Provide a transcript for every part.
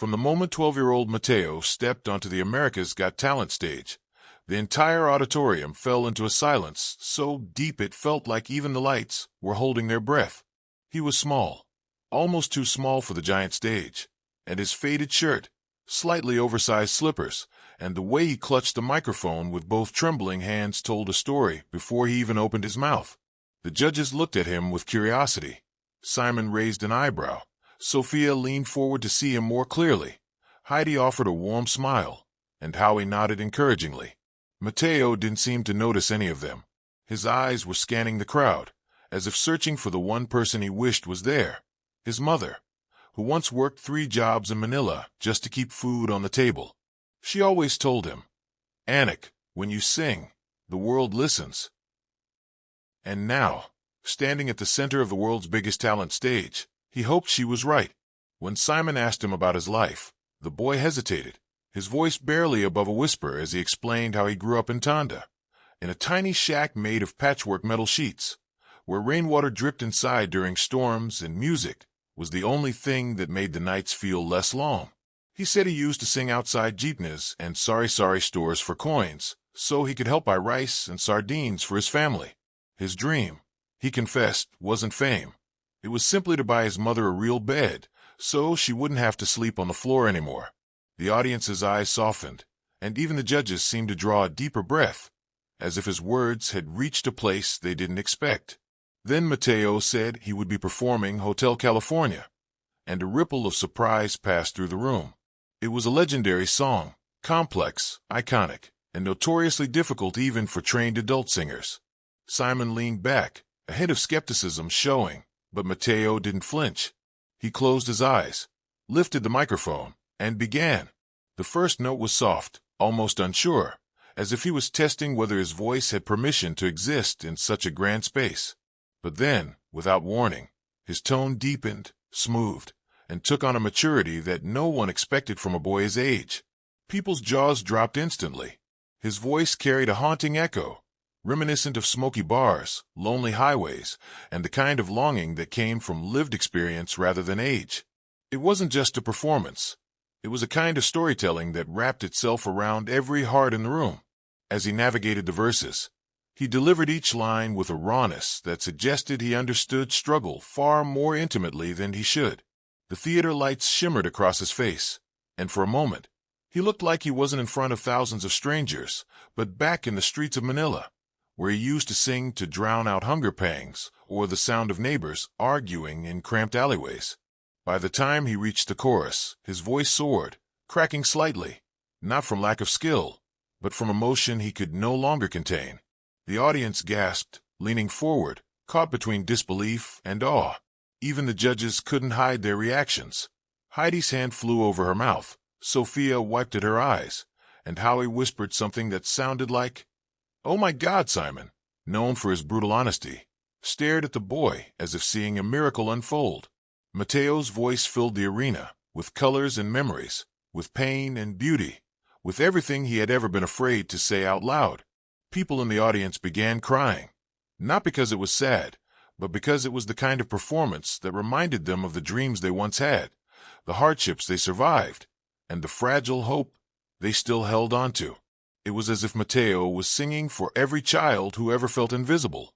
From the moment 12-year-old Mateo stepped onto the America's Got Talent stage, the entire auditorium fell into a silence so deep it felt like even the lights were holding their breath. He was small, almost too small for the giant stage, and his faded shirt, slightly oversized slippers, and the way he clutched the microphone with both trembling hands told a story before he even opened his mouth. The judges looked at him with curiosity. Simon raised an eyebrow. Sophia leaned forward to see him more clearly. Heidi offered a warm smile, and Howie nodded encouragingly. Mateo didn't seem to notice any of them. His eyes were scanning the crowd, as if searching for the one person he wished was there, his mother, who once worked 3 jobs in Manila just to keep food on the table. She always told him, "Anik, when you sing, the world listens." And now, standing at the center of the world's biggest talent stage, he hoped she was right. When Simon asked him about his life, the boy hesitated, his voice barely above a whisper as he explained how he grew up in Tonda, in a tiny shack made of patchwork metal sheets, where rainwater dripped inside during storms and music was the only thing that made the nights feel less long. He said he used to sing outside jeepneys and sari-sari stores for coins, so he could help buy rice and sardines for his family. His dream, he confessed, wasn't fame. It was simply to buy his mother a real bed, so she wouldn't have to sleep on the floor anymore. The audience's eyes softened, and even the judges seemed to draw a deeper breath, as if his words had reached a place they didn't expect. Then Mateo said he would be performing Hotel California, and a ripple of surprise passed through the room. It was a legendary song, complex, iconic, and notoriously difficult even for trained adult singers. Simon leaned back, a hint of skepticism showing, but Mateo didn't flinch. He closed his eyes, lifted the microphone, and began. The first note was soft, almost unsure, as if he was testing whether his voice had permission to exist in such a grand space. But then, without warning, his tone deepened, smoothed, and took on a maturity that no one expected from a boy his age. People's jaws dropped instantly. His voice carried a haunting echo, reminiscent of smoky bars, lonely highways, and the kind of longing that came from lived experience rather than age. It wasn't just a performance. It was a kind of storytelling that wrapped itself around every heart in the room. As he navigated the verses, he delivered each line with a rawness that suggested he understood struggle far more intimately than he should. The theater lights shimmered across his face, and for a moment, he looked like he wasn't in front of thousands of strangers, but back in the streets of Manila, where he used to sing to drown out hunger pangs or the sound of neighbors arguing in cramped alleyways. By the time he reached the chorus, his voice soared, cracking slightly, not from lack of skill, but from emotion he could no longer contain. The audience gasped, leaning forward, caught between disbelief and awe. Even the judges couldn't hide their reactions. Heidi's hand flew over her mouth, Sophia wiped at her eyes, and Howie whispered something that sounded like, "Oh my God!" Simon, known for his brutal honesty, stared at the boy as if seeing a miracle unfold. Mateo's voice filled the arena, with colors and memories, with pain and beauty, with everything he had ever been afraid to say out loud. People in the audience began crying, not because it was sad, but because it was the kind of performance that reminded them of the dreams they once had, the hardships they survived, and the fragile hope they still held on to. It was as if Mateo was singing for every child who ever felt invisible,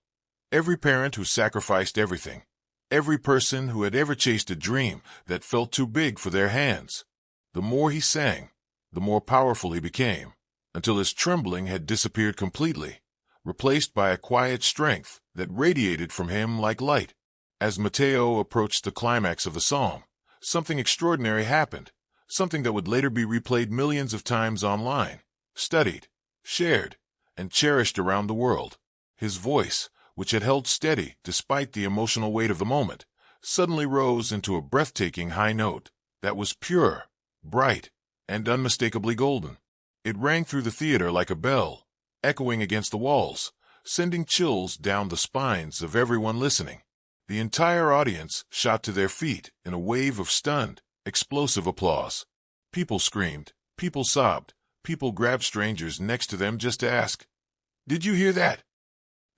every parent who sacrificed everything, every person who had ever chased a dream that felt too big for their hands. The more he sang, the more powerful he became, until his trembling had disappeared completely, replaced by a quiet strength that radiated from him like light. As Mateo approached the climax of the song, something extraordinary happened, something that would later be replayed millions of times online, studied, shared, and cherished around the world. His voice, which had held steady despite the emotional weight of the moment, suddenly rose into a breathtaking high note that was pure, bright, and unmistakably golden. It rang through the theater like a bell, echoing against the walls, sending chills down the spines of everyone listening. The entire audience shot to their feet in a wave of stunned, explosive applause. People screamed, people sobbed, people grabbed strangers next to them just to ask, "Did you hear that?"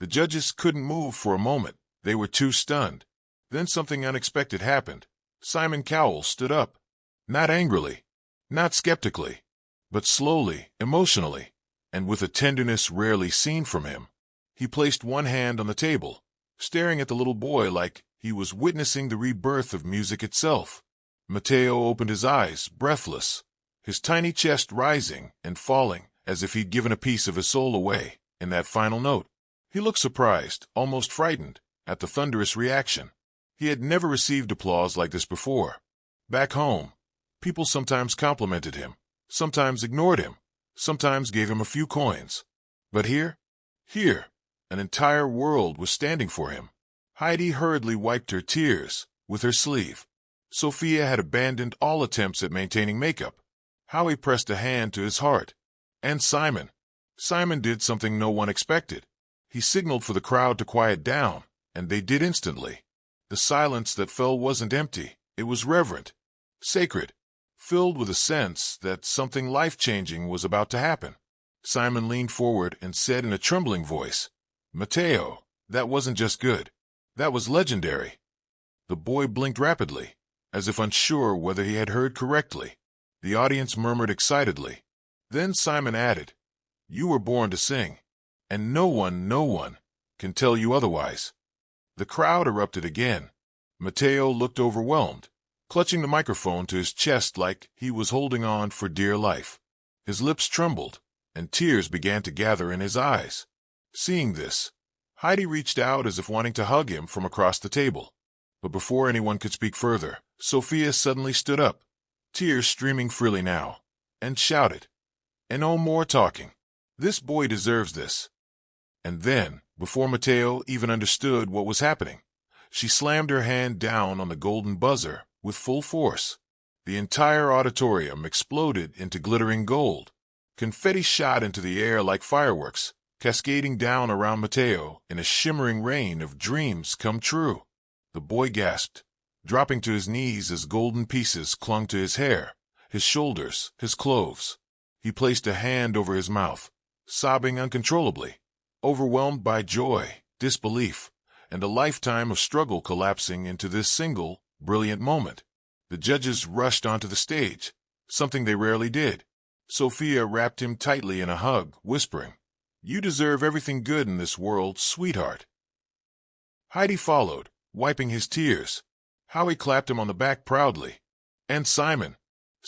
The judges couldn't move for a moment. They were too stunned. Then something unexpected happened. Simon Cowell stood up. Not angrily, not skeptically, but slowly, emotionally, and with a tenderness rarely seen from him. He placed one hand on the table, staring at the little boy like he was witnessing the rebirth of music itself. Mateo opened his eyes, breathless, his tiny chest rising and falling as if he'd given a piece of his soul away in that final note. He looked surprised, almost frightened, at the thunderous reaction. He had never received applause like this before. Back home, people sometimes complimented him, sometimes ignored him, sometimes gave him a few coins. But here, an entire world was standing for him. Heidi hurriedly wiped her tears with her sleeve. Sophia had abandoned all attempts at maintaining makeup. Howie pressed a hand to his heart. And Simon did something no one expected. He signaled for the crowd to quiet down, and they did instantly. The silence that fell wasn't empty. It was reverent, sacred, filled with a sense that something life-changing was about to happen. Simon leaned forward and said in a trembling voice, "Mateo, that wasn't just good. That was legendary." The boy blinked rapidly, as if unsure whether he had heard correctly. The audience murmured excitedly. Then Simon added, "You were born to sing, and no one can tell you otherwise." The crowd erupted again. Mateo looked overwhelmed, clutching the microphone to his chest like he was holding on for dear life. His lips trembled, and tears began to gather in his eyes. Seeing this, Heidi reached out as if wanting to hug him from across the table. But before anyone could speak further, Sophia suddenly stood up, tears streaming freely now, and shouted, "And no more talking. This boy deserves this." And then, before Mateo even understood what was happening, she slammed her hand down on the golden buzzer with full force. The entire auditorium exploded into glittering gold. Confetti shot into the air like fireworks, cascading down around Mateo in a shimmering rain of dreams come true. The boy gasped, dropping to his knees as golden pieces clung to his hair, his shoulders, his clothes. He placed a hand over his mouth, sobbing uncontrollably, overwhelmed by joy, disbelief, and a lifetime of struggle collapsing into this single, brilliant moment. The judges rushed onto the stage, something they rarely did. Sophia wrapped him tightly in a hug, whispering, "You deserve everything good in this world, sweetheart." Heidi followed, wiping his tears. Howie clapped him on the back proudly. And Simon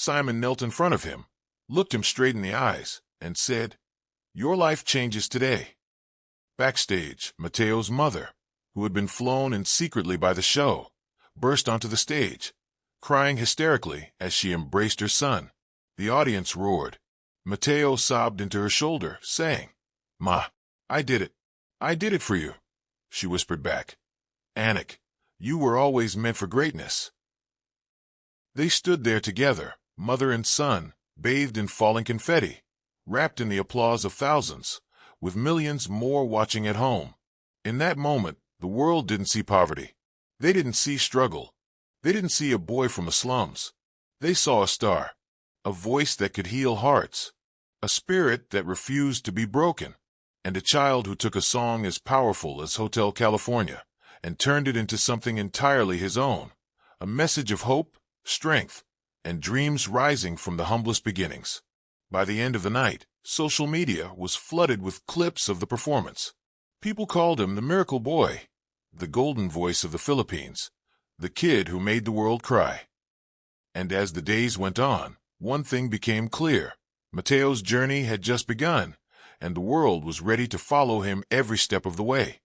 knelt in front of him, looked him straight in the eyes, and said, "Your life changes today." Backstage, Mateo's mother, who had been flown in secretly by the show, burst onto the stage, crying hysterically as she embraced her son. The audience roared. Mateo sobbed into her shoulder, saying, "Ma, I did it. I did it for you," she whispered back. "Anik, you were always meant for greatness." They stood there together, mother and son, bathed in falling confetti, wrapped in the applause of thousands, with millions more watching at home. In that moment, the world didn't see poverty. They didn't see struggle. They didn't see a boy from the slums. They saw a star, a voice that could heal hearts, a spirit that refused to be broken, and a child who took a song as powerful as Hotel California and turned it into something entirely his own, a message of hope, strength, and dreams rising from the humblest beginnings. By the end of the night, social media was flooded with clips of the performance. People called him the miracle boy, the golden voice of the Philippines, the kid who made the world cry. And as the days went on, one thing became clear. Mateo's journey had just begun, and the world was ready to follow him every step of the way.